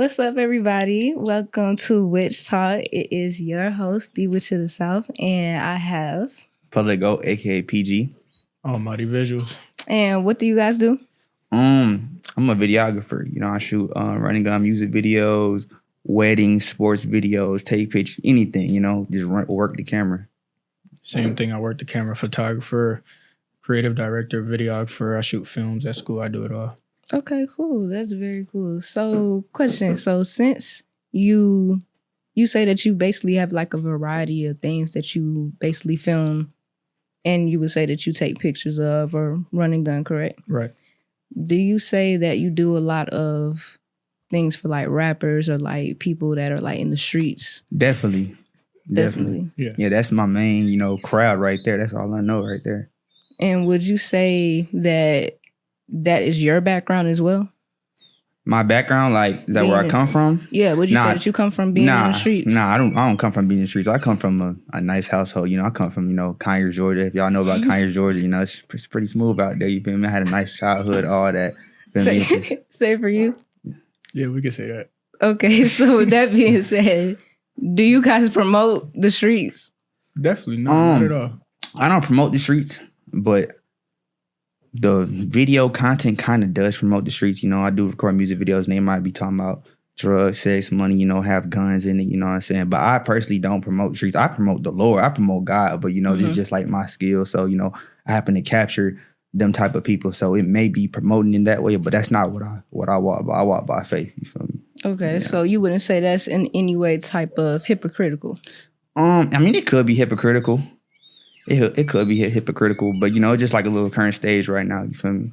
What's up, everybody? Welcome to Witch Talk. It is your host, THEWITCHOFDASOUF, and I have Publicgoat, aka PG. Almighty.Visuals. And what do you guys do? I'm a videographer. I shoot running gun music videos, weddings, sports videos, take pictures, anything. Just work the camera. Same thing. I work the camera, photographer, creative director, videographer. I shoot films at school. I do it all. Okay, cool. That's very cool. So, question. So, since you say that you basically have like a variety of things that you basically film, and you would say that you take pictures of or running gun, correct? Right. Do you say that you do a lot of things for like rappers or like people that are like in the streets? Definitely. Yeah, that's my main, crowd right there. That's all I know right there. And would you say that is your background as well? My background, like, is that where I come from? Yeah, would you say that you come from being in the streets? Nah, I don't come from being in the streets. I come from a nice household. I come from, Conyers, Georgia. If y'all know about Conyers, Georgia, it's pretty smooth out there. You feel me? I had a nice childhood, all that. Say for you? Yeah, we can say that. Okay, so with that being said, do you guys promote the streets? Definitely, not at all. I don't promote the streets, but the video content kind of does promote the streets. I do record music videos and they might be talking about drugs, sex, money, have guns in it, you know what I'm saying? But I personally don't promote the streets. I promote the Lord. I promote God, but, this is just like my skill. So, I happen to capture them type of people. So it may be promoting in that way, but that's not what I walk by. I walk by faith, you feel me? Okay, so you wouldn't say that's in any way type of hypocritical? It could be hypocritical. It could be hypocritical, but it's just like a little current stage right now. You feel me?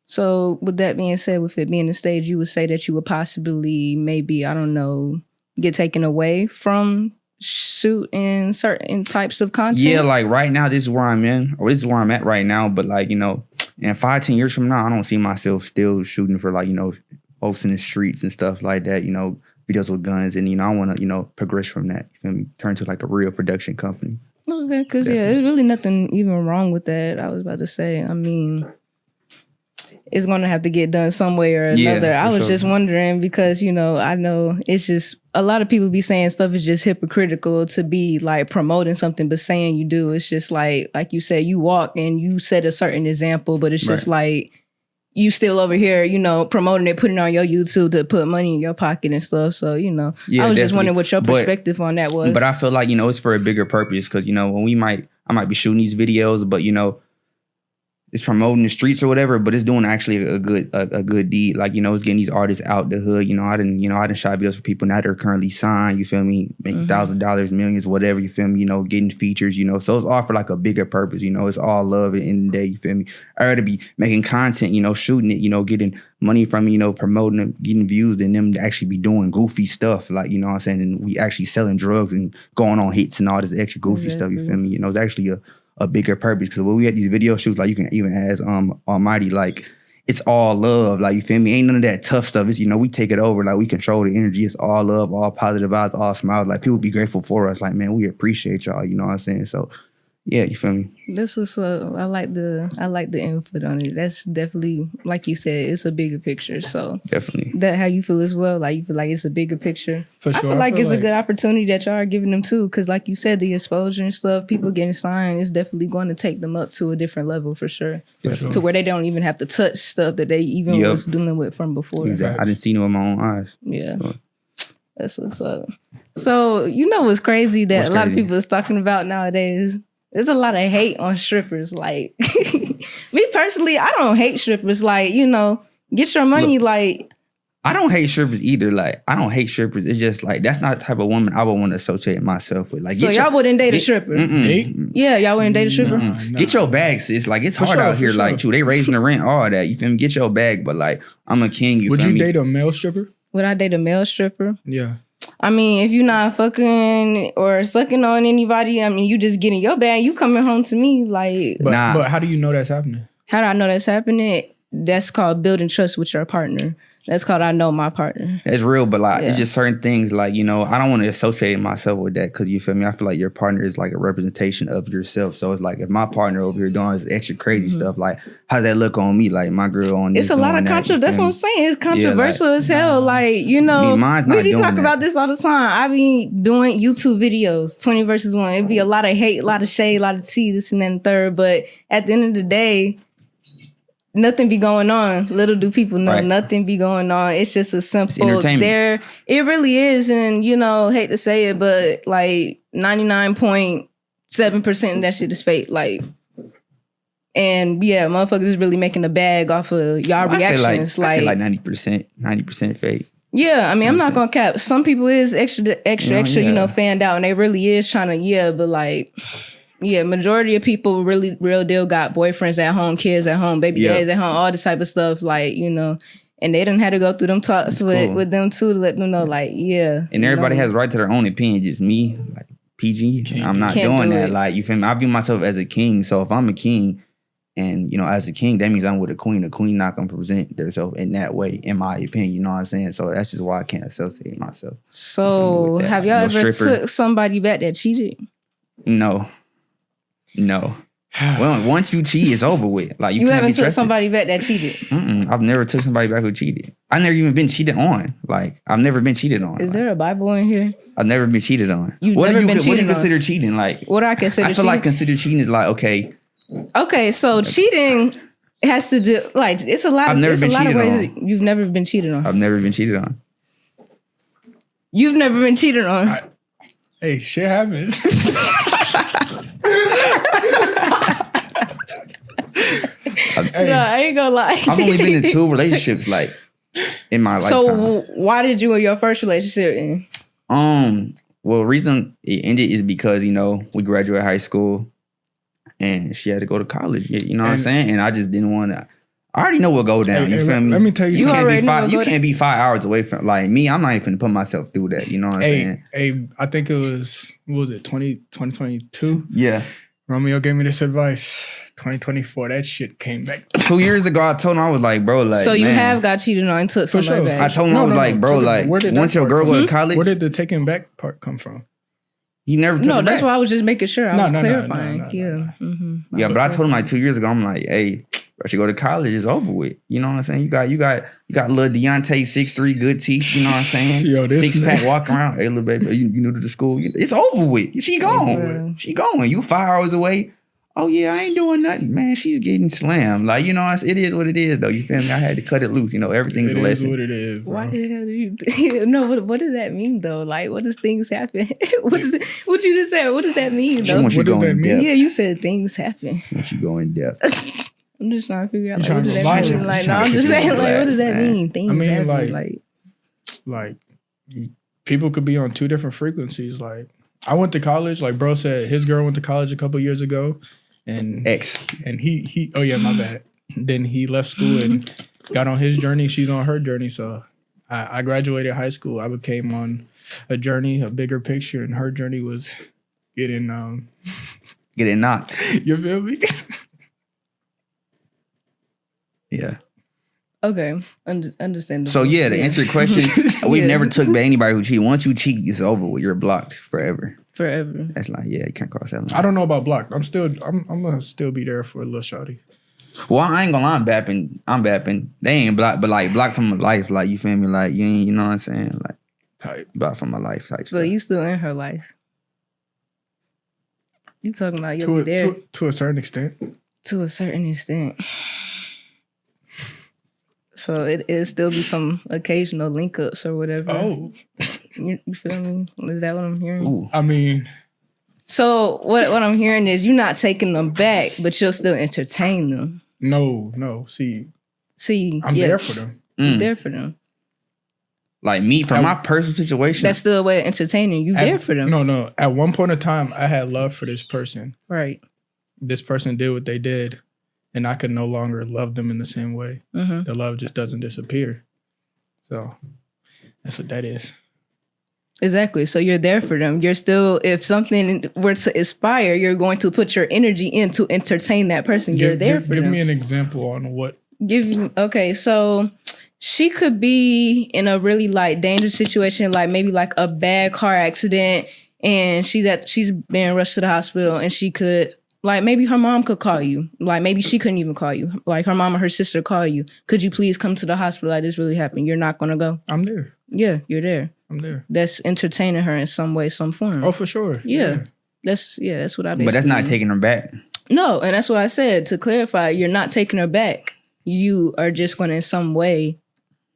So with that being said, with it being the stage, you would say that you would possibly maybe, I don't know, get taken away from shooting certain types of content? Yeah, like right now, this is where I'm in, or this is where I'm at right now. But like, in 5-10 years from now, I don't see myself still shooting for like, folks in the streets and stuff like that, videos with guns. And, I want to, progress from that. You feel me? Turn to like a real production company. Okay, because there's really nothing even wrong with that. I was about to say, it's going to have to get done some way or another. Yeah, I was just wondering because, I know it's just a lot of people be saying stuff is just hypocritical to be like promoting something, but saying you do, it's just like you said, you walk and you set a certain example, but it's just like you still over here, promoting it, putting it on your YouTube to put money in your pocket and stuff. So, I was just wondering what your perspective on that was. But I feel like, it's for a bigger purpose because, when I might be shooting these videos, but, it's promoting the streets or whatever, but it's doing actually a good deed. Like, it's getting these artists out the hood. I done shot videos for people now that are currently signed, you feel me? Making $1,000, millions, whatever, you feel me? Getting features, so it's all for like a bigger purpose, it's all love at the end of the day, you feel me? I'd rather be making content, shooting it, getting money from it, promoting it, getting views than them to actually be doing goofy stuff. Like, what I'm saying? And we actually selling drugs and going on hits and all this extra goofy stuff, you feel me? It's actually a bigger purpose because when we had these video shoots, like you can even ask Almighty, like it's all love, like you feel me? Ain't none of that tough stuff. It's we take it over, like we control the energy. It's all love, all positive vibes, all smiles. Like people be grateful for us. Like man, we appreciate y'all. You know what I'm saying? So yeah, you feel me? This was I like the input on it. That's definitely, like you said, it's a bigger picture. So definitely that how you feel as well. Like you feel like it's a bigger picture. For sure, I feel like it's a good opportunity that y'all are giving them too. Because like you said, the exposure and stuff, people getting signed is definitely going to take them up to a different level for sure. To where they don't even have to touch stuff that they even was dealing with from before. Exactly. I didn't see it with my own eyes. Yeah. That's what's up. So what's crazy that a lot of people is talking about nowadays. There's a lot of hate on strippers. Like, me personally, I don't hate strippers. Like, get your money. Look, like, I don't hate strippers either. Like, I don't hate strippers. It's just like, that's not the type of woman I would want to associate myself with. Like, so y'all wouldn't date a stripper? Date? Yeah, y'all wouldn't date a stripper? No. Get your bag, sis. Like, it's hard out here. Like, they raising the rent, all that. You feel me? Get your bag. But like, I'm a king. Would you date a male stripper? Would I date a male stripper? Yeah. I mean, if you're not fucking or sucking on anybody, you just getting your bag, you coming home to me, like... But how do you know that's happening? How do I know that's happening? That's called building trust with your partner. That's called I Know My Partner. It's real, but like it's just certain things like, you know, I don't want to associate myself with that because you feel me? I feel like your partner is like a representation of yourself. So it's like if my partner over here doing this extra crazy stuff, like how does that look on me? Like my girl on this. It's a lot of controversy. That's what I'm saying. It's controversial as hell. Like, you know, we be talking about this all the time. I be doing YouTube videos, 20 versus 1. It'd be a lot of hate, a lot of shade, a lot of tea, this and then the third. But at the end of the day, nothing be going on. Little do people know nothing be going on. It's just a simple there. It really is. And, you know, hate to say it, but like 99.7% of that shit is fake. Like, and yeah, motherfuckers is really making a bag off of y'all reactions. I say like 90% fake. Yeah, I mean, I'm not gonna cap. Some people is extra, you know, fanned out, and they really is trying to, but like, yeah, majority of people really real deal got boyfriends at home, kids at home, baby daddies at home, all this type of stuff, like, you know, and they done had to go through them talks with them too to let them know, like, and everybody has right to their own opinion. Just me, like PG, I'm not doing that. Like, you feel me? I view myself as a king, so if I'm a king, and, you know, as a king, that means I'm with a queen. The queen not going to present themselves in that way, in my opinion. You know what I'm saying? So that's just why I can't associate myself. So have y'all ever took somebody back that cheated? No. Well, once you cheat, it's over with. Like you haven't took somebody back that cheated? I've never took somebody back who cheated. I've never even been cheated on. Like, I've never been cheated on. Is there a Bible in here? I've never been cheated on. What do you consider cheating? Like, what I consider cheating? I feel like consider cheating is like, okay, so cheating has to do, like, it's a lot of ways you've never been cheated on. I've never been cheated on. You've never been cheated on. Hey, shit happens. No, I ain't gonna lie. I've only been in 2 relationships, like, in my lifetime. So why did you in your first relationship end? Well, reason it ended is because, you know, we graduated high school and she had to go to college. You know what I'm saying? And I just didn't want to. I already know what'll go down. You feel me? Let me tell you something. You can't be 5 hours away from, like me. I'm not even gonna put myself through that. You know what I'm saying? Hey, I think it was, what was it, 2022? Yeah. Romeo gave me this advice. 2024, that shit came back. 2 years ago, I told him, I was like, bro, like, so you have got cheated on and took somebody back. I told him, I was like, bro, like, once your girl go to college. Where did the taking back part come from? He never took it back. No, that's why I was just making sure. I was clarifying. Yeah, but I told him like 2 years ago, I'm like, hey, I should go to college. It's over with. You know what I'm saying? You got little Deontay 6'3", good teeth. You know what I'm saying? 6-pack walking around. Hey, little baby, you new to the school? It's over with. She gone. She going. You 5 hours away. Oh yeah, I ain't doing nothing, man. She's getting slammed. Like, you know, it is what it is, though. You feel me? I had to cut it loose. You know, everything's a lesson. It is what it is, bro. Why the hell do you? No, what does that mean though? Like, what does things happen? What you just said? What does that mean though? What does that mean? Yeah, you said things happen. Once you go in depth. I'm just trying to figure out, like, what does that mean? Like, no, I'm just saying, like, what does that mean? Things happen. Like people could be on 2 different frequencies. Like, I went to college. Like bro said, his girl went to college a couple years ago. And he oh yeah, my bad. Then he left school and got on his journey. She's on her journey. So I graduated high school. I became on a journey, a bigger picture, and her journey was getting knocked. You feel me? Yeah. Okay, understandable. So yeah, to answer your question, we've never took back anybody who cheated. Once you cheat, it's over with. You're blocked forever. That's like, yeah, you can't cross that line. I don't know about blocked. I'm gonna still be there for a little shawty. Well, I ain't gonna lie, I'm bapping. They ain't blocked, but like blocked from my life. Like, you feel me? Like, you know what I'm saying? Like, type blocked from my life type so stuff. You still in her life? You talking about you'll be there to a certain extent? To a certain extent. So it still be some occasional link ups or whatever. Oh, you feel me? Is that what I'm hearing? Ooh. I mean, so what I'm hearing is you're not taking them back, but you'll still entertain them. No. See, I'm there for them. There for them. Like me, from my personal situation. That's still a way of entertaining. You there for them. No. At one point in time, I had love for this person. Right. This person did what they did. And I could no longer love them in the same way. Mm-hmm. The love just doesn't disappear. So that's what that is. Exactly. So you're there for them. You're still, if something were to inspire, you're going to put your energy in to entertain that person. You're there for them. Give me an example on what. Okay, so she could be in a really like dangerous situation, like maybe like a bad car accident, and she's being rushed to the hospital, and she could like maybe her mom could call you, like maybe she couldn't even call you, like her mom or her sister call you. Could you please come to the hospital? Like this really happened. You're not gonna go. I'm there. Yeah, you're there. I'm there. That's entertaining her in some way, some form. Oh, for sure. Yeah. That's what I. But that's not taking her back. No, and that's what I said. To clarify, you're not taking her back. You are just going to, in some way,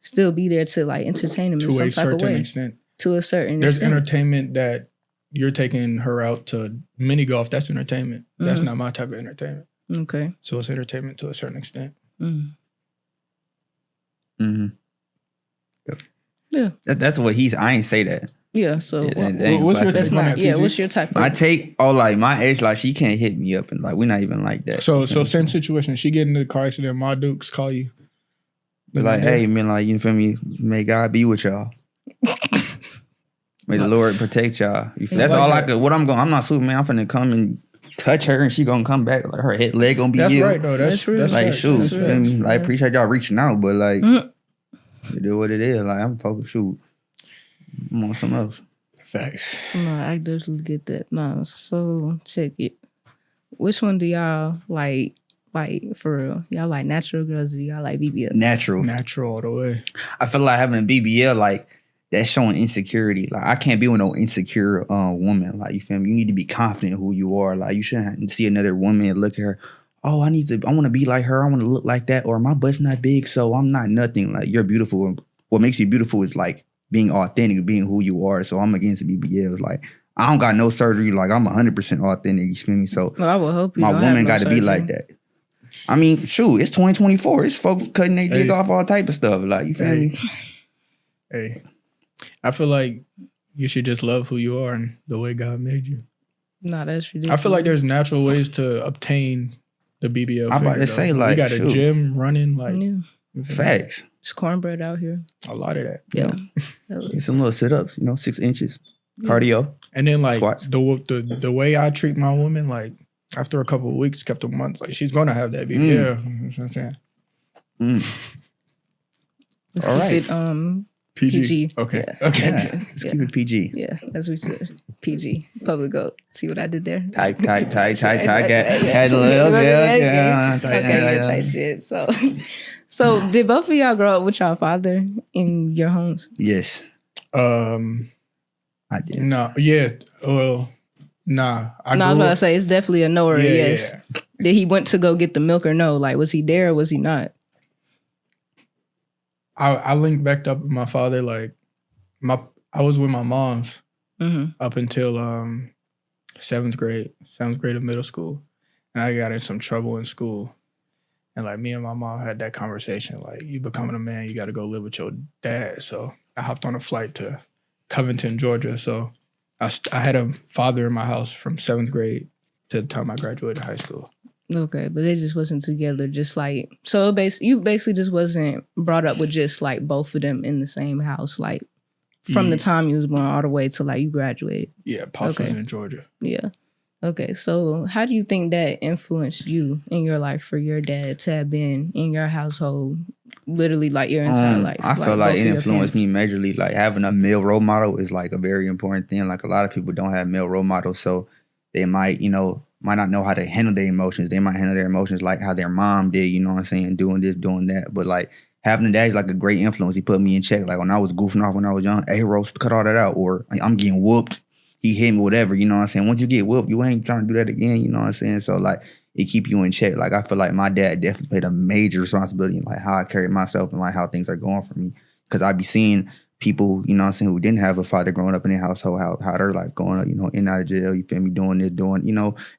still be there to like entertain them in some type of way. Extent. To a certain There's extent. entertainment that you're taking her out to mini golf. That's entertainment. That's not my type of entertainment. Okay. So it's entertainment to a certain extent. Mm-hmm. Yeah. That's what I ain't say that. Yeah. So what's your that's take on not. that, Yeah. PG? What's your type? I take like my ex, like she can't hit me up, and like we're not even like that. So same situation. She get into the car accident. My Dukes call you. But like, hey, man, like you feel me? May God be with y'all. May the Lord protect y'all. You feel? That's like all that. I could. What I'm going. I'm not Superman. I'm finna come and touch her, and she gonna come back. Like her leg gonna be That's healed. right though. That's real. that's Like facts. shoot, That's feel facts. me? Like, I appreciate y'all reaching out, but like, it is what it is. Like I'm focused. Shoot, I'm on something else. Facts. No, I definitely get that. No, so check it. Which one do y'all like? Like for real, y'all like natural girls? Or do y'all like BBL? Natural all the way. I feel like having a BBL, like that's showing insecurity. Like I can't be with no insecure woman. Like you feel me? You need to be confident in who you are. Like you shouldn't have to see another woman and look at her. Oh, I want to be like her. I want to look like that. Or my butt's not big, so I'm not nothing. Like you're beautiful. What makes you beautiful is like being authentic, being who you are. So I'm against BBLs. Like I don't got no surgery. Like I'm 100% authentic. You feel me? So Well, I would hope you my don't have woman no got to be surgery. like that. I mean, shoot, it's 2024. It's folks cutting their dick off all type of stuff. Like, you feel me? Hey, I feel like you should just love who you are and the way God made you. No, that's ridiculous. I feel like there's natural ways to obtain the BBL. I'm about figure, to say, though. like, you got a shoot. gym running, like Yeah. Facts. It's cornbread out here. a lot of that. Yeah. Get some little sit-ups, 6 inches. Cardio. And then like Squats. the way I treat my woman, like after a couple of weeks, kept a month, like she's gonna have that BBL. You know what I'm saying? Let's All keep right. it PG. Okay. Yeah. Okay. Yeah. Let's keep it PG. Yeah, as we said. PG. Publicgoat. See what I did there? Tight. Had Yeah. a little Okay, bit. yeah, type shit. So did both of y'all grow up with y'all father in your homes? Yes, I did. No. Yeah. Well. Nah. I was about to say it's definitely a no or a Yeah, yes. yeah. Did he went to go get the milk or no? Like, was he there or was he not? I linked back up with my father. Like I was with my mom's up until 7th grade of middle school, and I got in some trouble in school. And like me and my mom had that conversation. Like, you becoming a man, you got to go live with your dad. So I hopped on a flight to Covington, Georgia. So I had a father in my house from 7th grade to the time I graduated high school. Okay, but they just wasn't together. Just like you basically just wasn't brought up with just like both of them in the same house, like from the time you was born all the way to like you graduated. Yeah, Pops was in Georgia. Yeah. Okay, so how do you think that influenced you in your life for your dad to have been in your household literally like your entire life? I feel like both it of your influenced me parents? majorly. Like having a male role model is like a very important thing. Like a lot of people don't have male role models, so they might not know how to handle their emotions. They might handle their emotions like how their mom did, you know what I'm saying, doing this, doing that. But like having a dad is like a great influence. He put me in check. Like when I was goofing off when I was young, hey, roast, cut all that out. Or like, I'm getting whooped. He hit me, whatever, you know what I'm saying? Once you get whooped, you ain't trying to do that again, you know what I'm saying? So like it keep you in check. Like I feel like my dad definitely played a major responsibility in like how I carry myself and like how things are going for me. Because I be seeing people, you know what I'm saying, who didn't have a father growing up in their household, how their life going up, in and out of jail, you feel me, doing this,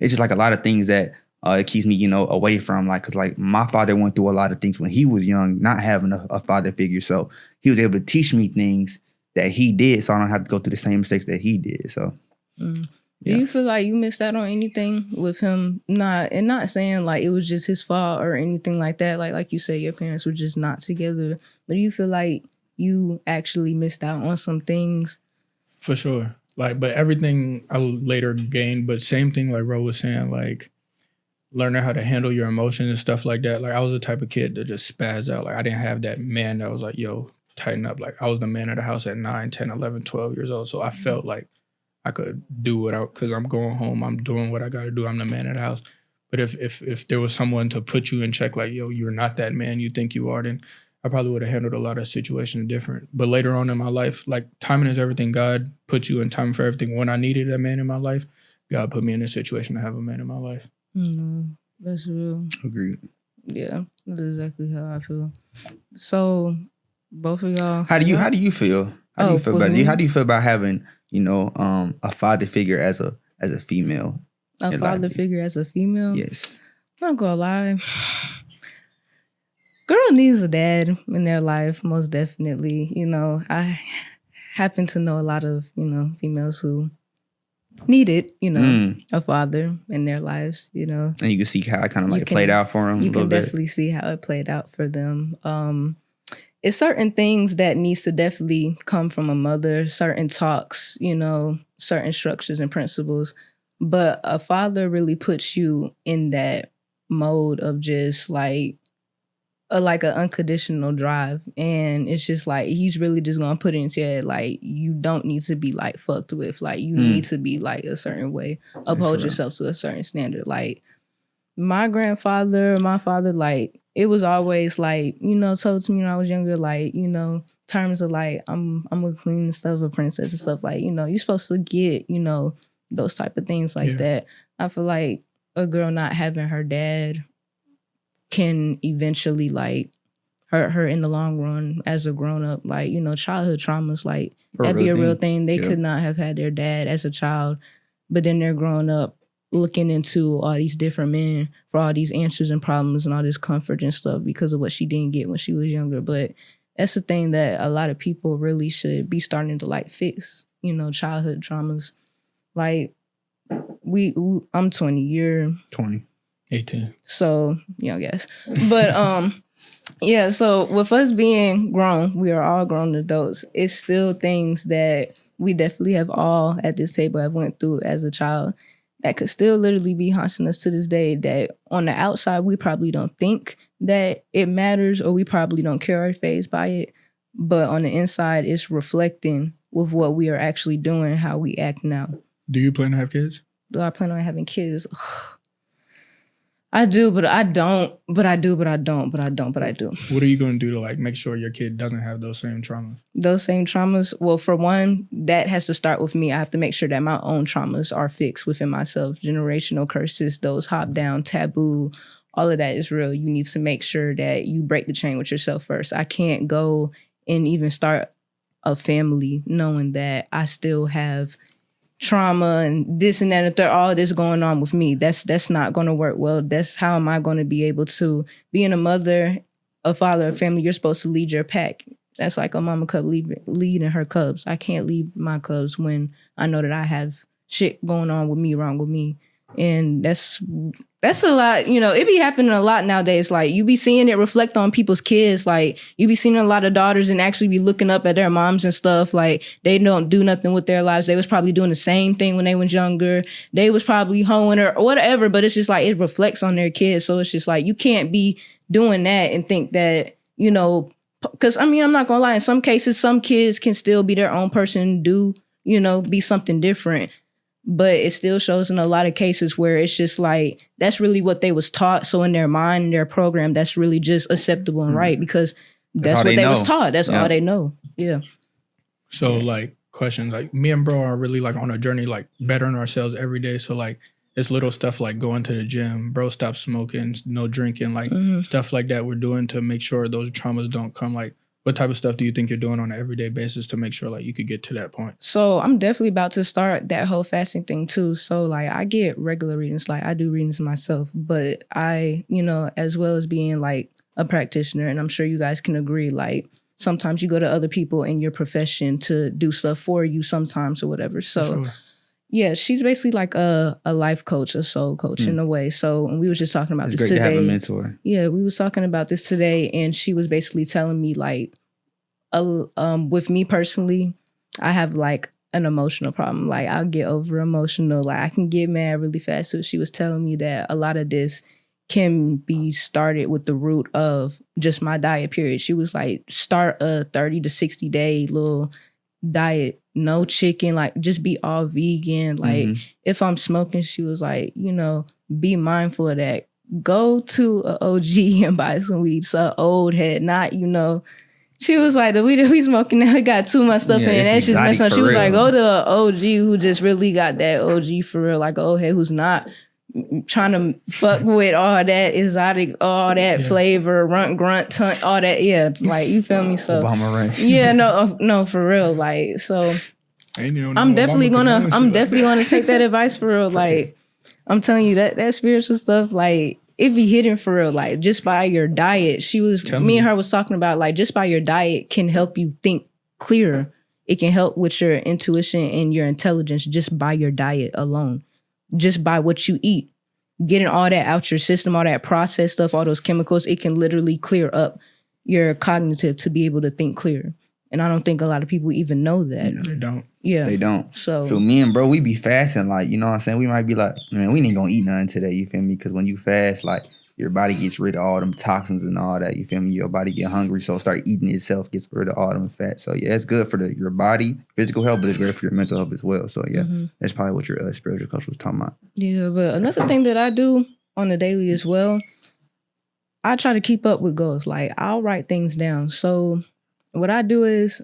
it's just like a lot of things that it keeps me, away from, like, because like my father went through a lot of things when he was young, not having a father figure. So he was able to teach me things that he did, so I don't have to go through the same mistakes that he did. So Do you feel like you missed out on anything with him? Not saying like it was just his fault or anything like that. Like you said, your parents were just not together. But do you feel like you actually missed out on some things? For sure. Like, but everything I later gained, but same thing like Ro was saying, like learning how to handle your emotions and stuff like that. Like I was the type of kid that just spaz out. Like I didn't have that man that was like, yo, tighten up. Like I was the man of the house at 9, 10, 11, 12 years old. So I felt like I could do because I'm going home. I'm doing what I got to do. I'm the man of the house. But if there was someone to put you in check, like, yo, you're not that man you think you are, then I probably would have handled a lot of situations different. But later on in my life, like timing is everything. God put you in time for everything. When I needed a man in my life, God put me in a situation to have a man in my life. That's real. Agreed. Yeah, that's exactly how I feel. So, both of y'all. How do you feel? How do you feel about it? How do you feel about having, a father figure as a female? A father figure as a female? Yes. I'm not gonna lie. Girl needs a dad in their life, most definitely. I happen to know a lot of, females who needed, a father in their lives, And you can see how it kind of like played out for them. You can definitely see how it played out for them. It's certain things that needs to definitely come from a mother, certain talks, certain structures and principles. But a father really puts you in that mode of just like an unconditional drive. And it's just like, he's really just going to put it into your head, like, you don't need to be like fucked with. Like, you need to be like a certain way, uphold yourself to a certain standard. Like, my father, like, it was always like, told to me when I was younger, like, terms of like, I'm a queen and stuff, a princess and stuff, like, you're supposed to get, those type of things like that. I feel like a girl not having her dad can eventually like hurt her in the long run as a grown up. Like, childhood traumas, like that'd be a real thing. They could not have had their dad as a child, but then they're growing up looking into all these different men for all these answers and problems and all this comfort and stuff because of what she didn't get when she was younger. But that's the thing that a lot of people really should be starting to like fix, childhood traumas. Like I'm 20, you're 20. 18. So, I guess. But yeah, so with us being grown, we are all grown adults. It's still things that we definitely have all at this table have went through as a child that could still literally be haunting us to this day, that on the outside we probably don't think that it matters or we probably don't care or fazed by it. But on the inside, it's reflecting with what we are actually doing, how we act now. Do you plan to have kids? Do I plan on having kids? I do, but I don't. But I do, but I don't. But I don't, but I do. What are you going to do to like make sure your kid doesn't have those same traumas? Those same traumas? Well, for one, that has to start with me. I have to make sure that my own traumas are fixed within myself. Generational curses, those hop down, taboo, all of that is real. You need to make sure that you break the chain with yourself first. I can't go and even start a family knowing that I still have trauma and this and that and third, all this going on with me. That's not going to work well. That's how am I going to be able to, being a mother, a father, a family, you're supposed to lead your pack. That's like a mama cub leading her cubs. I can't lead my cubs when I know that I have shit going on with me, wrong with me. And that's a lot, it be happening a lot nowadays. Like, you be seeing it reflect on people's kids. Like, you be seeing a lot of daughters and actually be looking up at their moms and stuff. Like, they don't do nothing with their lives. They was probably doing the same thing when they was younger. They was probably hoeing or whatever, but it's just like, it reflects on their kids. So it's just like, you can't be doing that and think that, because, I'm not going to lie. In some cases, some kids can still be their own person, be something different. But it still shows in a lot of cases where it's just like, that's really what they was taught. So in their mind, their program, that's really just acceptable and right because that's what they was taught. That's all they know. Yeah. So like questions, like me and bro are really like on a journey, like bettering ourselves every day. So like it's little stuff like going to the gym, bro, stop smoking, no drinking, like stuff like that we're doing to make sure those traumas don't come. Like, what type of stuff do you think you're doing on an everyday basis to make sure like you could get to that point? So I'm definitely about to start that whole fasting thing too. So like I get regular readings, like I do readings myself, but I, as well as being like a practitioner, and I'm sure you guys can agree, like sometimes you go to other people in your profession to do stuff for you sometimes or whatever. So yeah, she's basically like a life coach, a soul coach in a way. So and we was just talking about this today. It's great to have a mentor. Yeah, we was talking about this today, and she was basically telling me like, with me personally, I have like an emotional problem. Like I'll get over emotional. Like I can get mad really fast. So she was telling me that a lot of this can be started with the root of just my diet period. She was like, start a 30 to 60 day little diet, no chicken, like just be all vegan. Like if I'm smoking, she was like, you know, be mindful of that. Go to a OG and buy some weed. So old head, not, you know. She was like, the weed that we smoking now, it got too much stuff in it. That's just messing up. She was like, go to an OG who just really got that OG for real, like an old head who's not trying to fuck with all that exotic, all that flavor, grunt, tunt, all that. Yeah, it's like, you feel me? So Obama ranch. Yeah, no, for real. Like, so I'm definitely gonna take that advice for real. Like, I'm telling you that spiritual stuff, like, it be hidden for real. Like, just by your diet, me and her was talking about, like, just by your diet can help you think clearer. It can help with your intuition and your intelligence just by your diet alone. Just by what you eat, getting all that out your system, all that processed stuff, all those chemicals, it can literally clear up your cognitive to be able to think clearer. And I don't think a lot of people even know that. They don't. Yeah. They don't. So me and bro, we be fasting, like, you know what I'm saying? We might be like, man, we ain't gonna eat nothing today, you feel me? Because when you fast, like, your body gets rid of all them toxins and all that, you feel me? Your body get hungry, so start eating itself, gets rid of all them fat. So yeah, it's good for your body, physical health, but it's great for your mental health as well. So yeah, that's probably what your spiritual coach was talking about. Yeah, but another thing that I do on the daily as well, I try to keep up with goals. Like, I'll write things down. So what I do is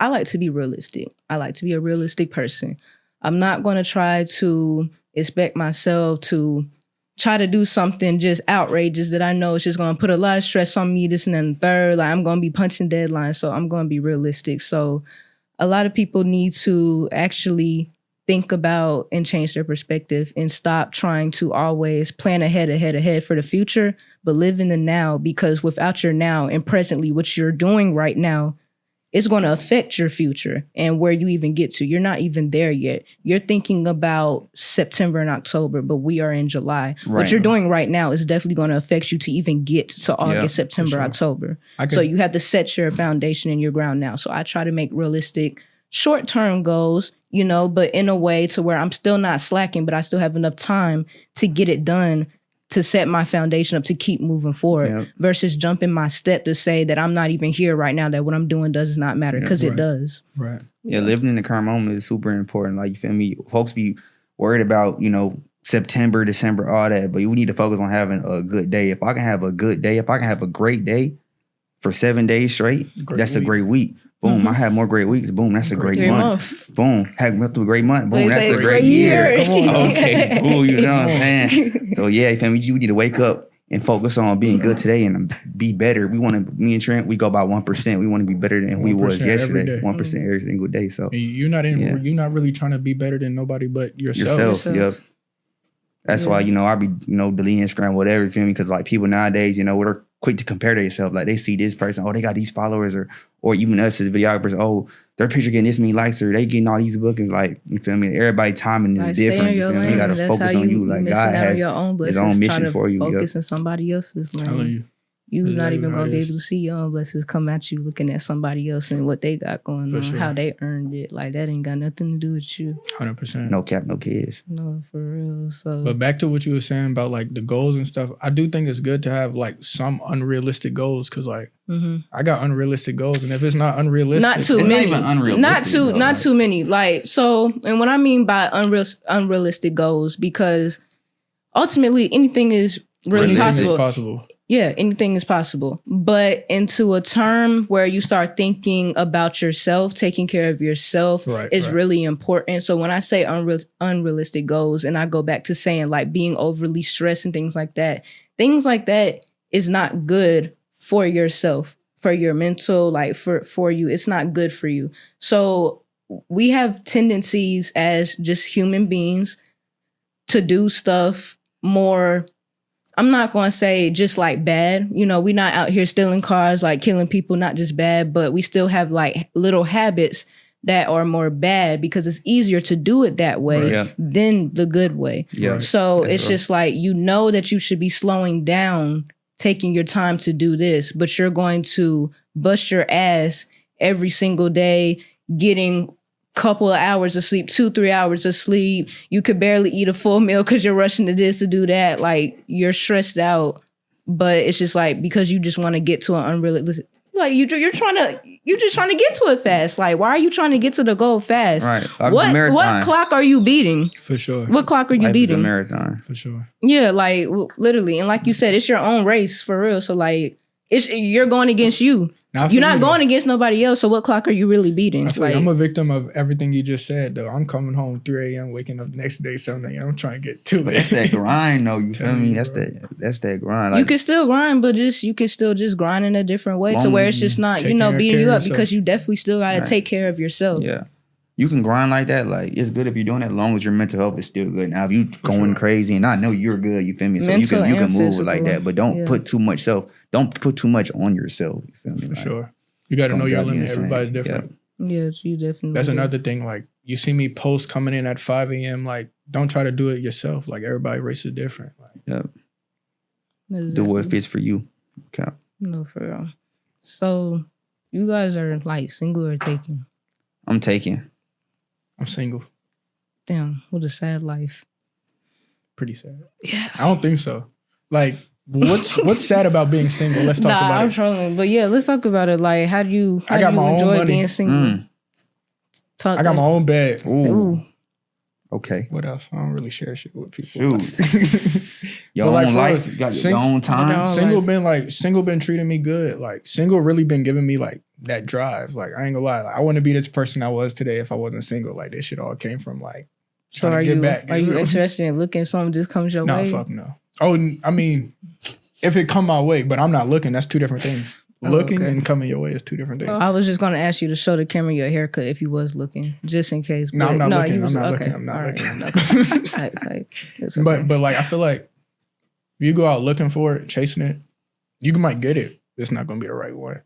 I like to be realistic. I like to be a realistic person. I'm not going to try to expect myself to try to do something just outrageous that I know is just going to put a lot of stress on me, this and then the third. Like, I'm going to be punching deadlines, so I'm going to be realistic. So a lot of people need to actually think about and change their perspective and stop trying to always plan ahead for the future, but live in the now, because without your now and presently, what you're doing right now, it's going to affect your future and where you even get to. You're not even there yet. You're thinking about September and October, but we are in July. Right. What you're doing right now is definitely going to affect you to even get to August, September, October. So you have to set your foundation and your ground now. So I try to make realistic short-term goals, you know, but in a way to where I'm still not slacking, but I still have enough time to get it done, to set my foundation up to keep moving forward versus jumping my step to say that I'm not even here right now, that what I'm doing does not matter, because it does. Right. Yeah, living in the current moment is super important. Like, you feel me? Folks be worried about, you know, September, December, all that, but we need to focus on having a good day. If I can have a good day, if I can have a great day for 7 days straight, that's a great week. Boom, I have more great weeks. Boom, that's a great month. Boom, have a great month. Boom, that's a great year. Come on. Okay, cool, you know what I'm saying? So yeah, fam, we need to wake up and focus on being good today and be better. Me and Trent, we go about 1%. We want to be better than we was yesterday. 1% every single day. So you're not really trying to be better than nobody but yourself. Yep. That's why, you know, I be, you know, deleting Instagram, whatever, you feel me? Because like people nowadays, you know, we're quick to compare themselves. Like, they see this person, oh, they got these followers, or even us as videographers, oh, their picture getting this many likes, or they getting all these bookings. Like, you feel me? Everybody timing is different. You feel me? You gotta focus on you. Like, God has his own mission for you. Focus on somebody else's lane. You're not even going to be able to see your own blessings come at you looking at somebody else and what they got going on, how they earned it. Like, that ain't got nothing to do with you. 100%. No cap, no kids. No, for real. So, but back to what you were saying about, like, the goals and stuff, I do think it's good to have, like, some unrealistic goals, because, like, I got unrealistic goals, and if it's not unrealistic... Not too many. Not too many. Like, so, and what I mean by unrealistic goals, because ultimately anything is really possible. Yeah, anything is possible. But into a term where you start thinking about yourself, taking care of yourself is really important. So when I say unrealistic goals, and I go back to saying like being overly stressed and things like that is not good for yourself, for your mental, like for you. It's not good for you. So we have tendencies as just human beings to do stuff more, I'm not going to say just like bad. You know, we're not out here stealing cars, like killing people, not just bad, but we still have like little habits that are more bad because it's easier to do it that way than the good way. Yeah. So it's just like, you know that you should be slowing down, taking your time to do this, but you're going to bust your ass every single day, getting couple of hours of sleep, 2-3 hours of sleep. You could barely eat a full meal because you're rushing to this to do that. Like, you're stressed out, but it's just like because you just want to get to an unrealistic. Like you're just trying to get to it fast. Like, why are you trying to get to the goal fast? Right. What clock are you beating? For sure. What clock are you Life beating? is a marathon. For sure. Yeah, like literally, and like you said, it's your own race for real. So like, you're going against you. You're not going against nobody else. So what clock are you really beating? I feel like I'm a victim of everything you just said, though. I'm coming home 3 a.m., waking up the next day 7 a.m. I'm trying to get to it. That's that grind, though. You feel me? That's that grind. Like, you can still grind, but you can still just grind in a different way to where it's just not, beating you up because you definitely still got to take care of yourself. Yeah. You can grind like that. Like, it's good if you're doing that as long as your mental health is still good. Now, if you going crazy, and I know you're good, you feel me? So mental you can move physical. like that, but don't put too much don't put too much on yourself. You feel me? For sure. You got to know your limit. Everybody's different. Yeah, you definitely. That's another thing. Like, you see me post coming in at 5 a.m. Like, don't try to do it yourself. Like, everybody race is different. Like, Exactly. Do what fits for you. Okay. No, for real. So, you guys are like single or taken? I'm taking. I'm single. Damn, what a sad life. Pretty sad. Yeah. I don't think so. Like, what's sad about being single? Let's talk about I'm it. trolling, but yeah, let's talk about it. Like, how do you enjoy money. being single? I got my own bed. Ooh. Okay. What else? I don't really share shit with people. Shoot. Your But, like, own for life. real, You got your own time. Single been treating me good. Like, single really been giving me like that drive. Like, I ain't gonna lie. Like, I wouldn't be this person I was today if I wasn't single. Like, this shit all came from like So trying to get back. Are you interested in looking if something just comes your way? No, fuck no. Oh, I mean, if it come my way, but I'm not looking, that's two different things. Looking and coming your way is two different things. I was just going to ask you to show the camera your haircut if you was looking, just in case. No, I'm not looking. I'm not looking. Tight. But like, I feel like if you go out looking for it, chasing it, you might get it. It's not going to be the right one.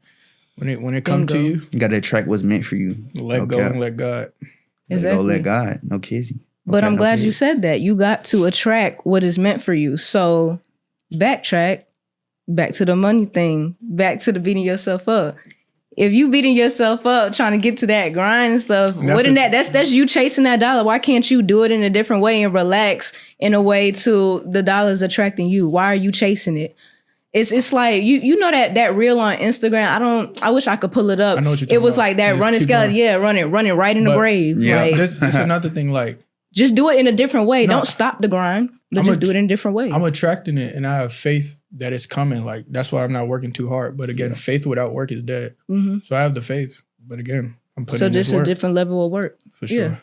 When it comes to you, you got to attract what's meant for you. Let go and let God. Exactly. Let God. No kissing. But I'm glad you said that. You got to attract what is meant for you. So backtrack. Back to the money thing, back to the beating yourself up. If you beating yourself up trying to get to that grind and stuff, that's you chasing that dollar. Why can't you do it in a different way and relax in a way to the dollars attracting you? Why are you chasing it? It's like you know that reel on Instagram. I wish I could pull it up. I know what you're talking it was about. like that running skeleton. Yeah, running right in the grave. Yeah. Like, That's another thing. Like, just do it in a different way. Don't stop the grind. Just do it in a different way. I'm attracting it, and I have faith that it's coming. Like, that's why I'm not working too hard. But again, faith without work is dead. Mm-hmm. So I have the faith. But again, I'm putting in this work. So this is a different level of work. For sure. Yeah.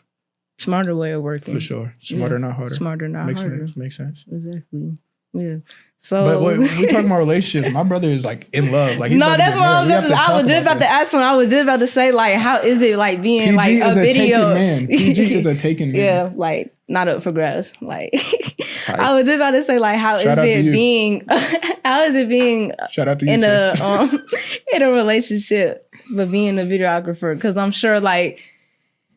Smarter way of working. For sure. Smarter, not harder. Smarter, not harder. Makes sense. Exactly. Yeah. So, but when we talking about relationships, my brother is like in love. Like, no, that's what I was just about to ask him. I was just about to say, like, how is it like being PG like a video? PG is a taken man. Yeah, like not up for grabs. Like, I was just about to say, like, how is it being Shout out to you, in a relationship, but being a videographer? Because I'm sure, like,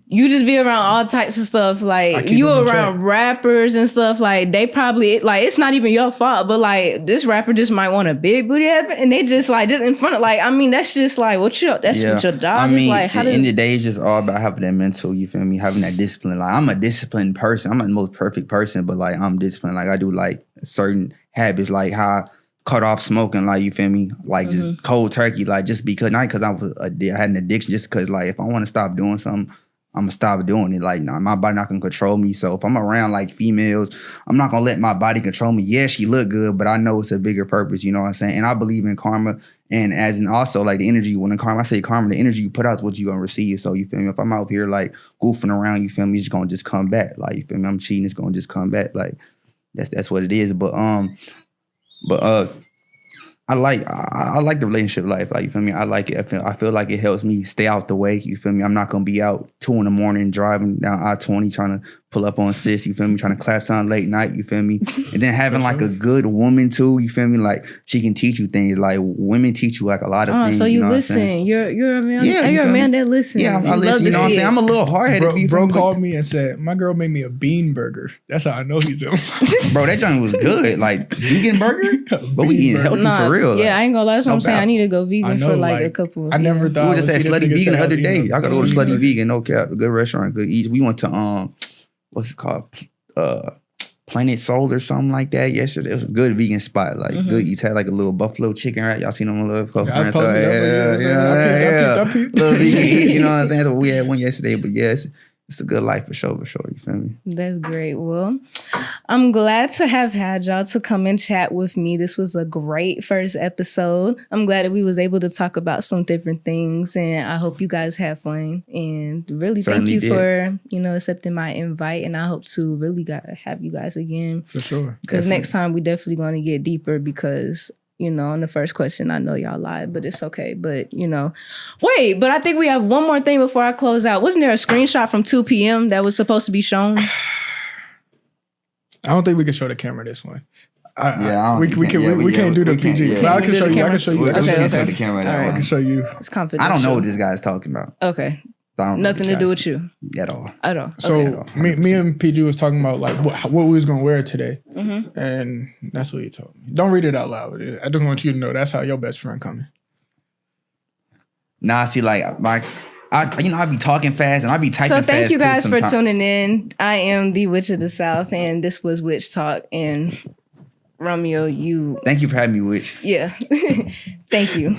you just be around all types of stuff. Like, you around rappers and stuff. Like, they probably, like, it's not even your fault, but like, this rapper just might want a big booty, and they just like just in front of, like, I mean, that's just like what your job is. Like, how at the end of the day, it's just all about having that mental, you feel me, having that discipline. Like, I'm a disciplined person. I'm not the most perfect person, but like, I'm disciplined. Like, I do like certain habits, like how I cut off smoking, like, you feel me, like just cold turkey, like, just because, not because I had an addiction, just because, like, if I want to stop doing something, I'm gonna stop doing it. Like, nah, my body not gonna control me. So if I'm around like females, I'm not gonna let my body control me. Yeah, she look good, but I know it's a bigger purpose. You know what I'm saying? And I believe in karma, and as in also like the energy. When I say karma, the energy you put out is what you gonna receive. So you feel me? If I'm out here like goofing around, you feel me? It's gonna just come back. Like, you feel me? I'm cheating. It's gonna just come back. Like, that's what it is. But I like the relationship life. Like, you feel me? I like it. I feel like it helps me stay out the way. You feel me? I'm not gonna be out 2 a.m. driving down I-20 trying to pull up on sis, you feel me, trying to clap something late night, you feel me? And then having like a good woman too, you feel me? Like she can teach you things. Like women teach you like a lot of things. So you know listen. You're a man. Yeah, You're a man that listens. Yeah, I listen. You know what I'm saying? I'm a little hard-headed. Bro called me and said, my girl made me a bean burger. That's how I know he's him. Bro, that joint was good. Like vegan burger? But we eating healthy for real. Yeah, I ain't gonna lie. That's what I'm saying. I need to go vegan for like a couple. I never thought. We just had Slutty Vegan the other day. I got to go to Slutty Vegan. No cap. A good restaurant. Good eat. We went to what's it called? Planet Soul or something like that yesterday. It was a good vegan spot. Like good eats. Had like a little buffalo chicken, right? Y'all seen them a little close friends? I peeped. Little vegan eat, you know what I'm saying? So we had one yesterday, but yes. It's a good life for sure, you feel me? That's great. Well, I'm glad to have had y'all to come and chat with me. This was a great first episode. I'm glad that we was able to talk about some different things, and I hope you guys have fun. And really Certainly thank you for, accepting my invite, and I hope to really have you guys again. For sure. Because next time we definitely going to get deeper because... on the first question, I know y'all lied, but it's okay. But, wait, but I think we have one more thing before I close out. Wasn't there a screenshot from 2 p.m. that was supposed to be shown? I don't think we can show the camera this one. We can't do the PG. Yeah. But I can show you. I can show you. I can show the camera that I one. can show you. It's confidential. I don't know what this guy's talking about. Okay. Nothing to do with you. At all. So okay. me and PG was talking about like what we was gonna wear today, and that's what he told me. Don't read it out loud. I just want you to know that's how your best friend coming. Nah, see, like I be talking fast and I be typing fast. So thank you guys for sometimes. tuning in. I am the Witch of the South, and this was Witch Talk. And Romeo, Thank you for having me, Witch. Yeah. Thank you.